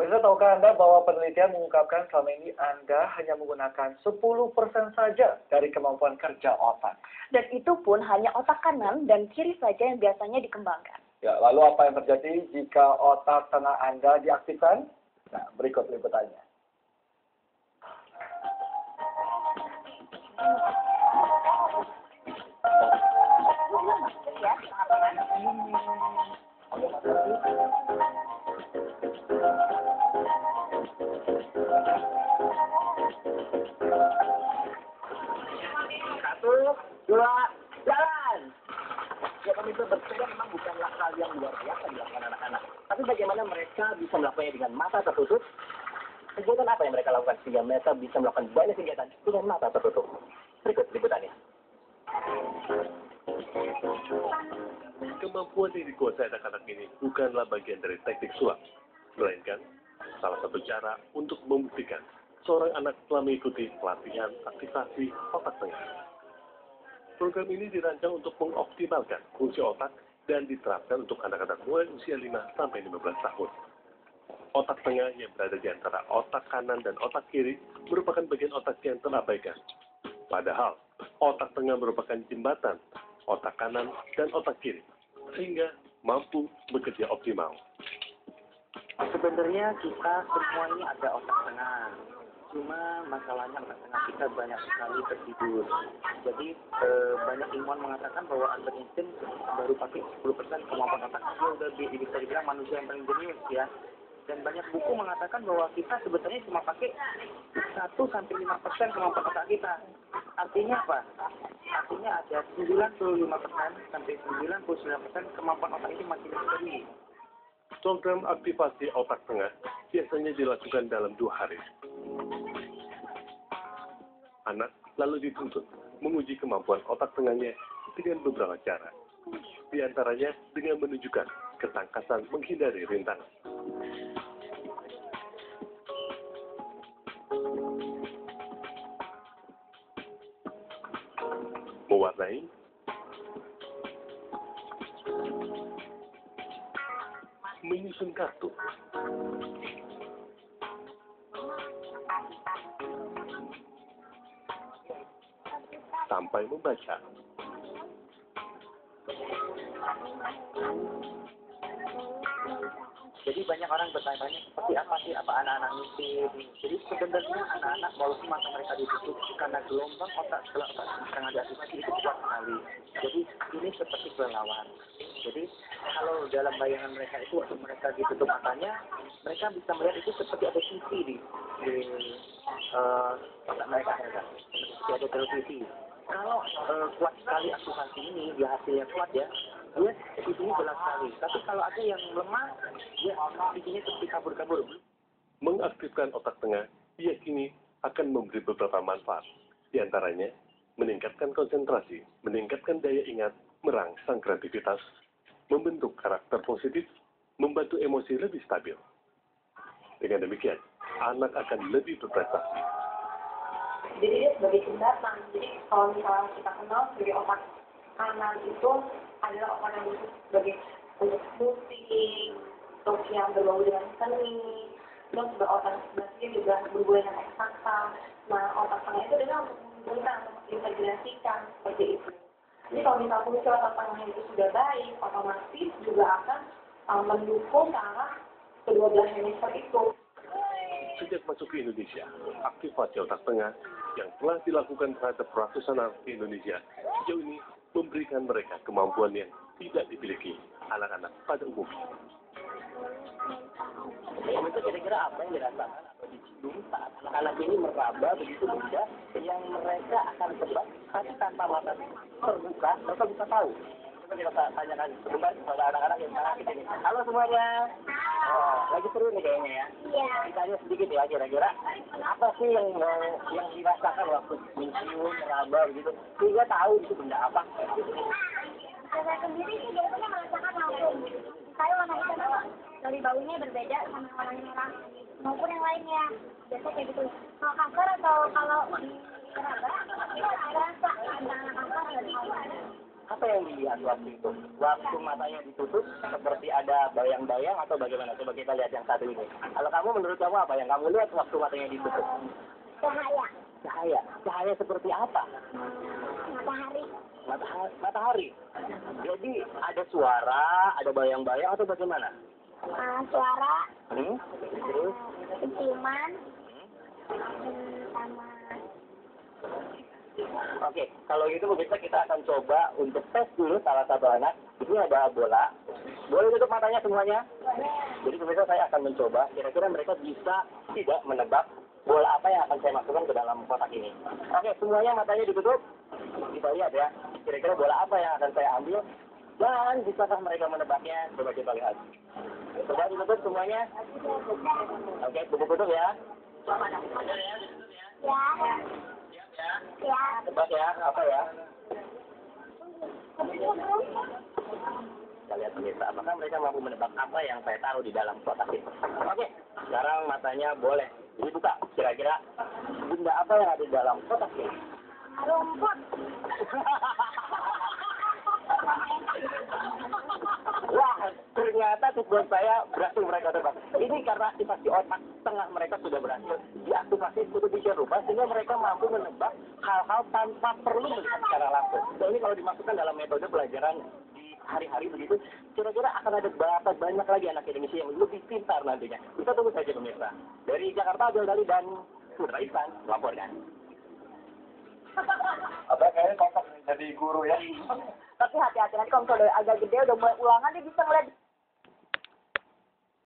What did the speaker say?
Pemirsa, tahukah Anda bahwa penelitian mengungkapkan selama ini Anda hanya menggunakan 10% saja dari kemampuan kerja otak. Dan itu pun hanya otak kanan dan kiri saja yang biasanya dikembangkan. Ya, lalu apa yang terjadi jika otak tengah Anda diaktifkan? Nah, berikut liputannya. Satu, dua, jalan! Ya, pemirsa, bersepeda memang bukanlah hal yang luar biasa dilakukan anak-anak. Tapi bagaimana mereka bisa melakukannya dengan mata tertutup? Kegiatan apa yang mereka lakukan sehingga mereka bisa melakukan banyak kegiatan dengan mata tertutup? Berikut liputannya. Kemampuan yang dikuasai anak-anak ini bukanlah bagian dari teknik sulap, melainkan salah satu cara untuk membuktikan seorang anak telah mengikuti pelatihan aktivasi otak tengah. Program ini dirancang untuk mengoptimalkan fungsi otak dan diterapkan untuk anak-anak mulai usia 5 sampai 15 tahun. Otak tengah yang berada di antara otak kanan dan otak kiri merupakan bagian otak yang terabaikan. Padahal, otak tengah merupakan jembatan otak kanan dan otak kiri, sehingga mampu bekerja optimal. Sebenarnya kita semua ini ada otak tengah. Cuma masalahnya otak tengah kita banyak sekali tertidur. Jadi banyak ilmuwan mengatakan bahwa Albert Einstein baru pakai 10% kemampuan otak. Dia udah bisa dibilang manusia yang paling jenius ya. Dan banyak buku mengatakan bahwa kita sebetulnya cuma pakai 1-5% kemampuan otak kita. Artinya apa? Artinya ada 95% sampai 99% kemampuan otak ini masih misteri. Program aktivasi otak tengah biasanya dilakukan dalam 2 hari. Anak lalu dituntut menguji kemampuan otak tengahnya dengan beberapa cara. Di antaranya dengan menunjukkan ketangkasan menghindari rintangan. Mewarnai, menyusun kartu, sampai membaca. Jadi banyak orang bertanya-tanya seperti apa sih apa anak-anak mimpi. Jadi sebenarnya anak-anak walaupun mata mereka ditutup karena gelombang otak setelah otak tengah diaktifkan itu kuat sekali. Jadi ini seperti kelelawar. Jadi kalau dalam bayangan mereka itu waktu mereka ditutup matanya, mereka bisa melihat itu seperti ada TV di otak mereka. Seperti ada televisi. Kalau kuat sekali aktivasi ini, dia hasilnya kuat ya, dia visinya jelas sekali. Tapi kalau ada yang lemah, dia visinya seperti kabur-kabur. Mengaktifkan otak tengah diyakini akan memberi beberapa manfaat. Di antaranya, meningkatkan konsentrasi, meningkatkan daya ingat, merangsang kreativitas, membentuk karakter positif, membantu emosi lebih stabil. Dengan demikian, anak akan lebih berprestasi. Jadi dia sebagai jembatan. Jadi kalau misalnya kita kenal sebagai otak kanan itu adalah otak yang sebagai untuk musik, terus yang berbau dengan seni, terus juga otak sebelah kiri juga berhubungan dengan eksakta. Nah, otak tengah itu adalah untuk menghubungkan, untuk integrasikan seperti itu. Jadi kalau misalnya fungsi otak tengahnya itu sudah baik, otomatis juga akan mendukung ke arah kedua belah hemisfer itu. Sejak masuk ke Indonesia, aktivasi otak tengah yang telah dilakukan terhadap ratusan anak di Indonesia sejauh ini memberikan mereka kemampuan yang tidak dimiliki anak-anak pada umumnya. Itu kira-kira apa yang dirasakan atau dicidum saat anak-anak ini meraba begitu mudah yang mereka akan tebak tapi tanpa mata terbuka mereka bisa tahu. Kita tanyakan sebentar kepada anak-anak yang sekarang di sini. Halo semuanya. Lagi seru nih kayaknya ya. Iya. Ditanya sedikit ya kira-kira apa sih yang dirasakan waktu mencium, meraba begitu sehingga tahu itu benda apa? Saya sendiri sih biasanya merasakan langsung. Saya warna hitam dari baunya berbeda sama warna merah maupun yang lainnya. Biasanya kayak gitu. Kalau kanker atau kalau meraba, itu ada rasa tentang kanker dan lain-lain. Apa yang dilihat waktu itu? Waktu matanya ditutup seperti ada bayang-bayang atau bagaimana? Coba kita lihat yang satu ini. Kalau kamu, menurut kamu apa yang kamu lihat waktu matanya ditutup? Cahaya. Cahaya. Cahaya seperti apa? Matahari. Matahari. Jadi ada suara, ada bayang-bayang atau bagaimana? Suara. Terus? Penciuman. Sama. Oke, kalau gitu pemirsa kita akan coba untuk tes dulu salah satu anak. Ini ada bola. Boleh tutup matanya semuanya? Jadi pemirsa saya akan mencoba. Kira-kira mereka bisa tidak menebak bola apa yang akan saya masukkan ke dalam kotak ini. Oke, semuanya matanya ditutup. Kita lihat ya. Kira-kira bola apa yang akan saya ambil. Dan bisakah mereka menebaknya? Coba kita lihat. Coba ditutup semuanya. Oke, tutup ya. Ya. Ya. Tebak ya, apa ya? Kita lihat pemirsa, apakah mereka mampu menebak apa yang saya taruh di dalam kotak ini. Oke, sekarang matanya boleh dibuka. Kira-kira benda apa yang ada di dalam kotak ini? Rumput. Wah, ternyata tujuan saya berhasil mereka tebak. Ini karena aktivasi otak tengah mereka sudah berhasil diaktifasi sedemikian rupa sehingga mereka mampu menebak hal-hal tanpa perlu melihat secara langsung. Dan ini kalau dimasukkan dalam metode pelajaran di hari-hari begitu, kira-kira akan ada berapa banyak lagi anak Indonesia yang lebih pintar nantinya. Kita tunggu saja pemirsa. Dari Jakarta, Abdul Dali dan Putra Ihsan melaporkan. Abah kayaknya cocok nih jadi guru ya. Tapi hati-hati nanti kalau misalnya udah agak gede, udah mulai ulangan, dia bisa ngeliat